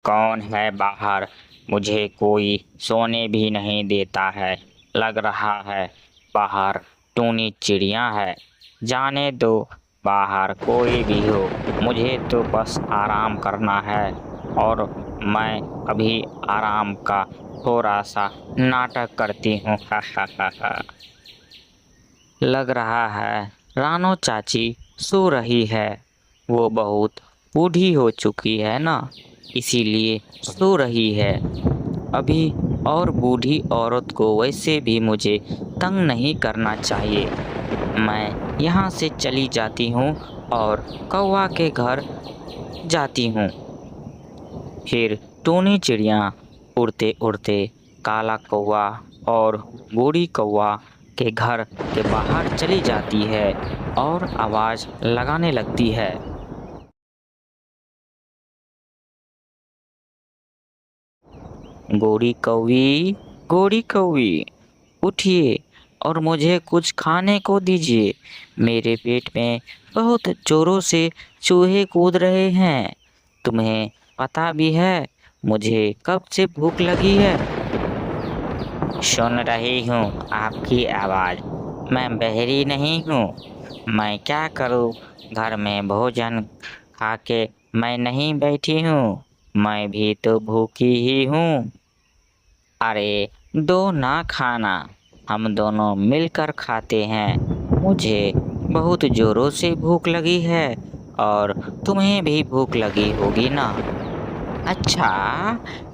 कौन है बाहर? मुझे कोई सोने भी नहीं देता है। लग रहा है बाहर टूनी चिड़िया है। जाने दो, बाहर कोई भी हो, मुझे तो बस आराम करना है। और मैं अभी आराम का थोड़ा सा नाटक करती हूँ। हा हा हा हा। लग रहा है रानो चाची सो रही है। वो बहुत बूढ़ी हो चुकी है ना, इसीलिए सो रही है अभी। और बूढ़ी औरत को वैसे भी मुझे तंग नहीं करना चाहिए। मैं यहाँ से चली जाती हूँ और कौवा के घर जाती हूँ। फिर टूनी चिड़िया उड़ते उड़ते काला कौवा और बूढ़ी कौवा के घर के बाहर चली जाती है और आवाज लगाने लगती है। गोरी कौवी, गोरी कौवी, उठिए और मुझे कुछ खाने को दीजिए। मेरे पेट में बहुत जोरों से चूहे कूद रहे हैं। तुम्हें पता भी है मुझे कब से भूख लगी है? सुन रही हूँ आपकी आवाज़। मैं बहरी नहीं हूँ। मैं क्या करूँ? घर में भोजन खा के मैं नहीं बैठी हूँ। मैं भी तो भूखी ही हूँ। अरे दो ना खाना, हम दोनों मिलकर खाते हैं। मुझे बहुत जोरों से भूख लगी है और तुम्हें भी भूख लगी होगी ना। अच्छा,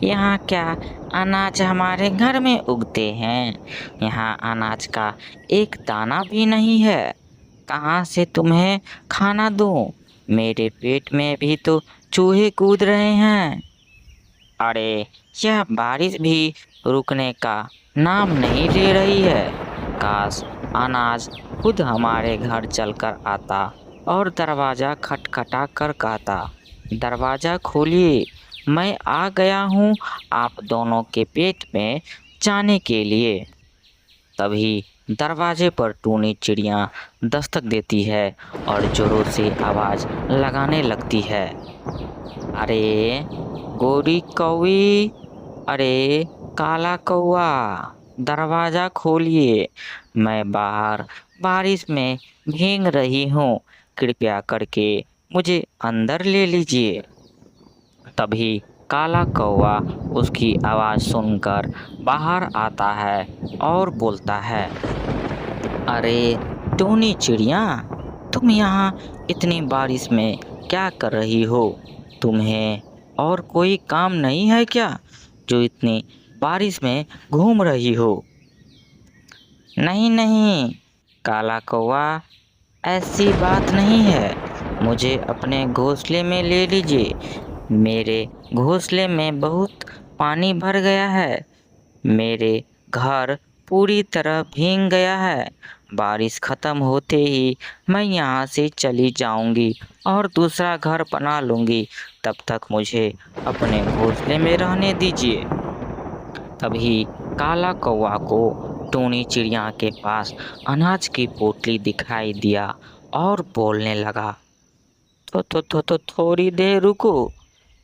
यहाँ क्या अनाज हमारे घर में उगते हैं? यहाँ अनाज का एक दाना भी नहीं है। कहाँ से तुम्हें खाना दूँ? मेरे पेट में भी तो चूहे कूद रहे हैं। अरे यह बारिश भी रुकने का नाम नहीं ले रही है। काश अनाज खुद हमारे घर चलकर आता और दरवाज़ा खटखटा कर कहता, दरवाज़ा खोलिए, मैं आ गया हूँ आप दोनों के पेट में जाने के लिए। तभी दरवाजे पर टूनी चिड़िया दस्तक देती है और जोरों से आवाज़ लगाने लगती है। अरे गोरी कौवी, अरे काला कौवा, दरवाज़ा खोलिए, मैं बाहर बारिश में भीग रही हूँ। कृपया करके मुझे अंदर ले लीजिए। तभी काला कौवा उसकी आवाज़ सुनकर बाहर आता है और बोलता है, अरे टूनी चिड़िया, तुम यहाँ इतनी बारिश में क्या कर रही हो? तुम्हें और कोई काम नहीं है क्या जो इतनी बारिश में घूम रही हो? नहीं नहीं काला कौवा, ऐसी बात नहीं है। मुझे अपने घोंसले में ले लीजिए। मेरे घोंसले में बहुत पानी भर गया है। मेरे घर पूरी तरह भीग गया है। बारिश ख़त्म होते ही मैं यहाँ से चली जाऊँगी और दूसरा घर बना लूँगी। तब तक मुझे अपने घोंसले में रहने दीजिए। तभी काला कौवा को टूनी चिड़िया के पास अनाज की पोटली दिखाई दिया और बोलने लगा, तो थोड़ी देर रुको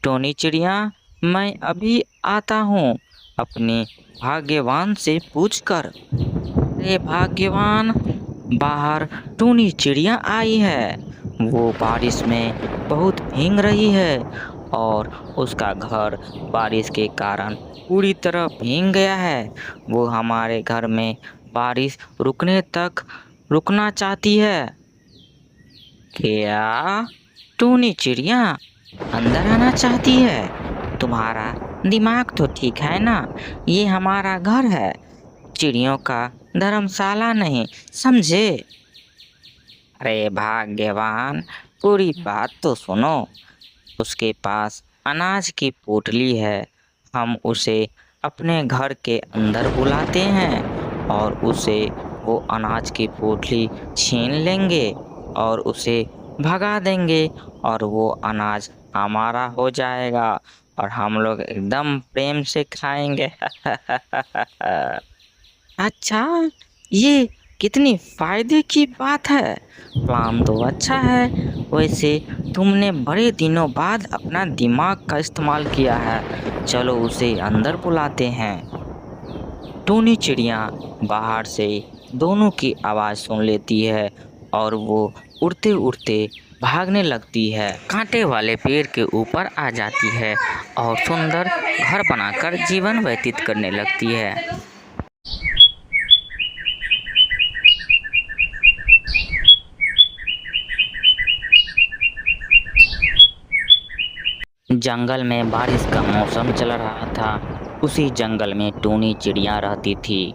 टोनी चिड़िया, मैं अभी आता हूँ अपने भाग्यवान से पूछकर। अरे भाग्यवान, बाहर टूनी चिड़िया आई है। वो बारिश में बहुत भीग रही है और उसका घर बारिश के कारण पूरी तरह भीग गया है। वो हमारे घर में बारिश रुकने तक रुकना चाहती है। क्या टूनी चिड़िया अंदर आना चाहती है? तुम्हारा दिमाग तो ठीक है ना? ये हमारा घर है, चिड़ियों का धर्मशाला नहीं, समझे? अरे भाग्यवान, पूरी बात तो सुनो। उसके पास अनाज की पोटली है। हम उसे अपने घर के अंदर बुलाते हैं और उसे वो अनाज की पोटली छीन लेंगे और उसे भगा देंगे और वो अनाज हमारा हो जाएगा और हम लोग एकदम प्रेम से खाएंगे। अच्छा, ये कितनी फायदे की बात है। प्लान तो अच्छा है। वैसे तुमने बड़े दिनों बाद अपना दिमाग का इस्तेमाल किया है। चलो उसे अंदर बुलाते हैं। टूनी चिड़िया बाहर से दोनों की आवाज़ सुन लेती है और वो उड़ते उड़ते भागने लगती है। कांटे वाले पेड़ के ऊपर आ जाती है और सुंदर घर बनाकर जीवन व्यतीत करने लगती है। जंगल में बारिश का मौसम चल रहा था। उसी जंगल में टूनी चिड़िया रहती थी।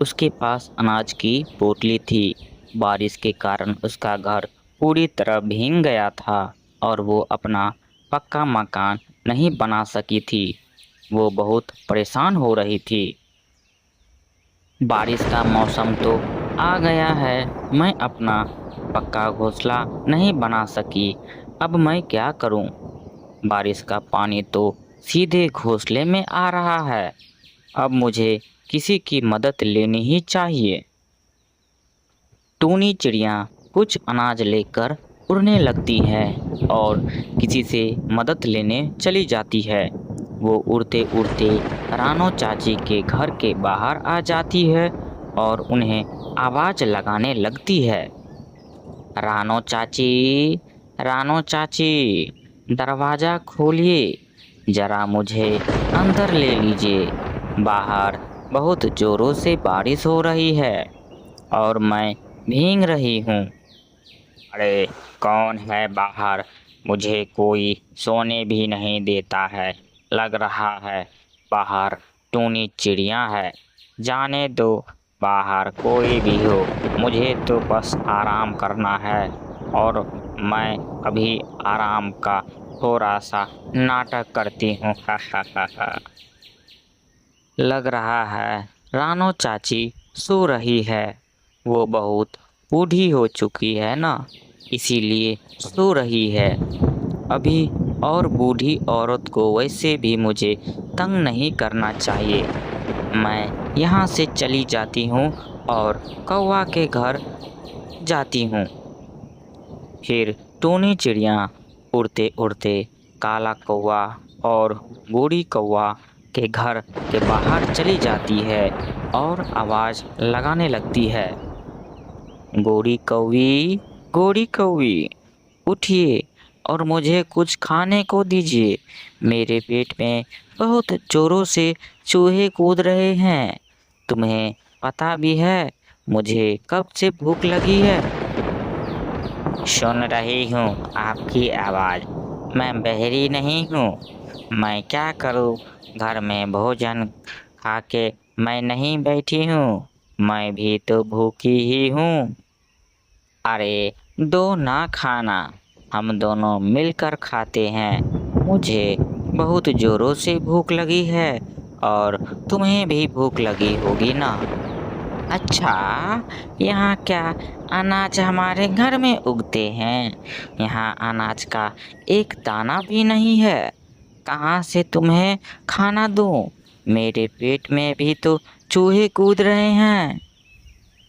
उसके पास अनाज की पोटली थी। बारिश के कारण उसका घर पूरी तरह भीग गया था और वो अपना पक्का मकान नहीं बना सकी थी। वो बहुत परेशान हो रही थी। बारिश का मौसम तो आ गया है, मैं अपना पक्का घोंसला नहीं बना सकी। अब मैं क्या करूं? बारिश का पानी तो सीधे घोंसले में आ रहा है। अब मुझे किसी की मदद लेनी ही चाहिए। टूनी चिड़िया कुछ अनाज लेकर उड़ने लगती है और किसी से मदद लेने चली जाती है। वो उड़ते उड़ते रानो चाची के घर के बाहर आ जाती है और उन्हें आवाज़ लगाने लगती है। रानो चाची, रानो चाची, दरवाज़ा खोलिए, ज़रा मुझे अंदर ले लीजिए। बाहर बहुत ज़ोरों से बारिश हो रही है और मैं भीग रही हूँ। अरे कौन है बाहर? मुझे कोई सोने भी नहीं देता है। लग रहा है बाहर टूनी चिड़िया है। जाने दो, बाहर कोई भी हो, मुझे तो बस आराम करना है और मैं अभी आराम का थोड़ा सा नाटक करती हूँ। हा हा हा हा। लग रहा है रानो चाची सो रही है। वो बहुत बूढ़ी हो चुकी है ना, इसीलिए सो रही है अभी। और बूढ़ी औरत को वैसे भी मुझे तंग नहीं करना चाहिए। मैं यहाँ से चली जाती हूँ और कौवा के घर जाती हूँ। फिर टूनी चिड़िया उड़ते उड़ते काला कौवा और बूढ़ी कौवा के घर के बाहर चली जाती है और आवाज़ लगाने लगती है। गोरी कौवी, गोरी कौवी, उठिए और मुझे कुछ खाने को दीजिए। मेरे पेट में बहुत ज़ोरों से चूहे कूद रहे हैं। तुम्हें पता भी है मुझे कब से भूख लगी है? सुन रही हूँ आपकी आवाज़। मैं बहरी नहीं हूँ। मैं क्या करूँ? घर में भोजन खा के मैं नहीं बैठी हूँ। मैं भी तो भूखी ही हूँ। अरे दो ना खाना, हम दोनों मिलकर खाते हैं। मुझे बहुत ज़ोरों से भूख लगी है और तुम्हें भी भूख लगी होगी ना। अच्छा, यहाँ क्या अनाज हमारे घर में उगते हैं? यहाँ अनाज का एक दाना भी नहीं है। कहाँ से तुम्हें खाना दूँ? मेरे पेट में भी तो चूहे कूद रहे हैं।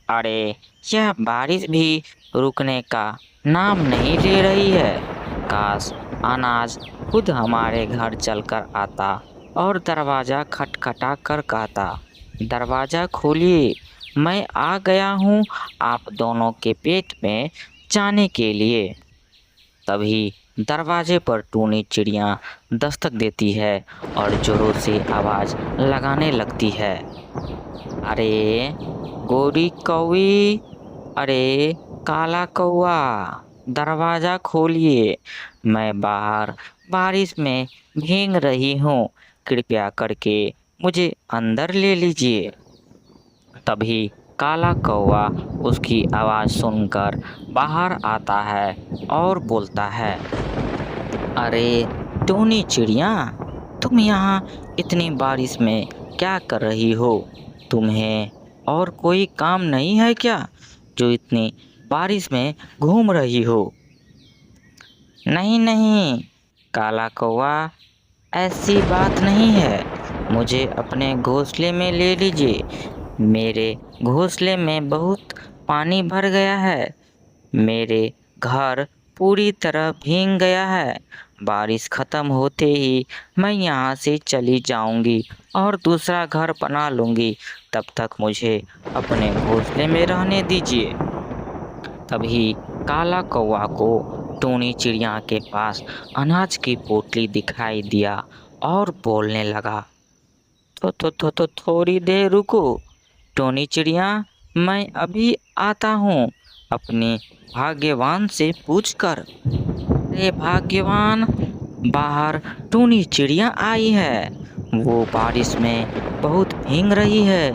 अरे यह बारिश भी रुकने का नाम नहीं ले रही है। काश अनाज खुद हमारे घर चलकर आता और दरवाज़ा खटखटा कर कहता, दरवाज़ा खोलिए, मैं आ गया हूँ आप दोनों के पेट में जाने के लिए। तभी दरवाजे पर टूनी चिड़िया दस्तक देती है और जोरों से आवाज़ लगाने लगती है। अरे गोरी कौवी, अरे काला कौवा, दरवाज़ा खोलिए, मैं बाहर बारिश में भीग रही हूँ। कृपया करके मुझे अंदर ले लीजिए। तभी काला कौवा उसकी आवाज़ सुनकर बाहर आता है और बोलता है, अरे टूनी चिड़िया, तुम यहाँ इतनी बारिश में क्या कर रही हो? तुम्हें और कोई काम नहीं है क्या जो इतनी बारिश में घूम रही हो? नहीं नहीं काला कौवा, ऐसी बात नहीं है। मुझे अपने घोंसले में ले लीजिए। मेरे घोंसले में बहुत पानी भर गया है। मेरे घर पूरी तरह भीग गया है। बारिश खत्म होते ही मैं यहाँ से चली जाऊंगी और दूसरा घर बना लूंगी। तब तक मुझे अपने घोंसले में रहने दीजिए। तभी काला कौवा को टूनी चिड़िया के पास अनाज की पोटली दिखाई दिया और बोलने लगा, तो थोड़ी देर रुको टोनी चिड़िया, मैं अभी आता हूँ अपने भाग्यवान से पूछकर। अरे भाग्यवान, बाहर टूनी चिड़िया आई है। वो बारिश में बहुत भीग रही है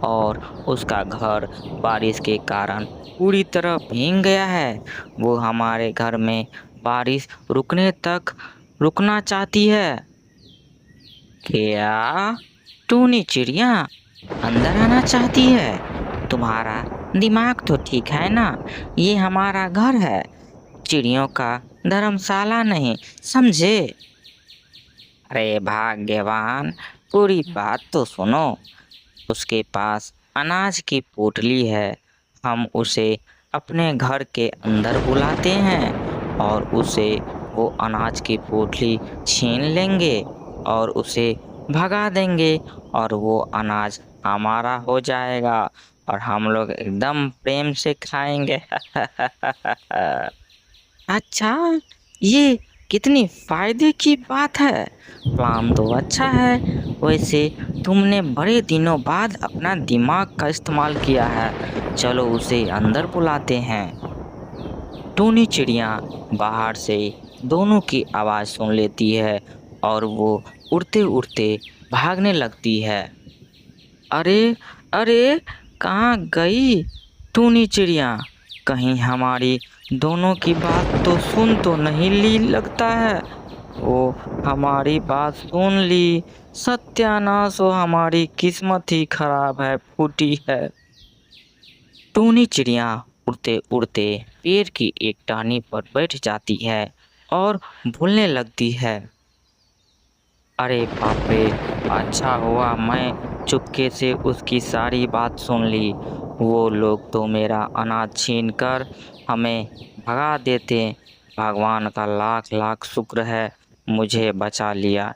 और उसका घर बारिश के कारण पूरी तरह भीग गया है। वो हमारे घर में बारिश रुकने तक रुकना चाहती है। क्या टूनी चिड़िया अंदर आना चाहती है? तुम्हारा दिमाग तो ठीक है ना? ये हमारा घर है, चिड़ियों का धर्मशाला नहीं, समझे? अरे भाग्यवान, पूरी बात तो सुनो। उसके पास अनाज की पोटली है। हम उसे अपने घर के अंदर बुलाते हैं और उसे वो अनाज की पोटली छीन लेंगे और उसे भगा देंगे और वो अनाज हमारा हो जाएगा और हम लोग एकदम प्रेम से खाएंगे। अच्छा, ये कितनी फायदे की बात है। प्लान तो अच्छा है। वैसे तुमने बड़े दिनों बाद अपना दिमाग का इस्तेमाल किया है। चलो उसे अंदर बुलाते हैं। टूनी चिड़िया बाहर से दोनों की आवाज़ सुन लेती है और वो उड़ते उड़ते भागने लगती है। अरे अरे, कहाँ गई टूनी चिड़िया? कहीं हमारी दोनों की बात तो सुन तो नहीं ली लगता है। वो हमारी बात सुन ली। सत्यानाश हो, हमारी किस्मत ही खराब है, फूटी है। टूनी चिड़िया उड़ते उड़ते पेड़ की एक टहनी पर बैठ जाती है और बोलने लगती है, अरे बाप रे, अच्छा हुआ मैं चुपके से उसकी सारी बात सुन ली। वो लोग तो मेरा अनाज छीन कर हमें भगा देते। भगवान का लाख लाख शुक्र है मुझे बचा लिया।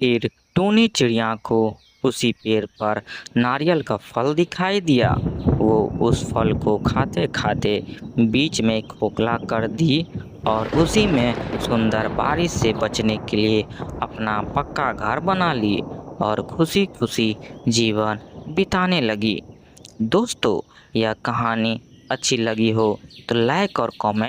फिर टूनी चिड़िया को उसी पेड़ पर नारियल का फल दिखाई दिया। वो उस फल को खाते खाते बीच में खोखला कर दी और उसी में सुंदर बारिश से बचने के लिए अपना पक्का घर बना ली और खुशी खुशी जीवन बिताने लगी। दोस्तों, यह कहानी अच्छी लगी हो तो लाइक और कमेंट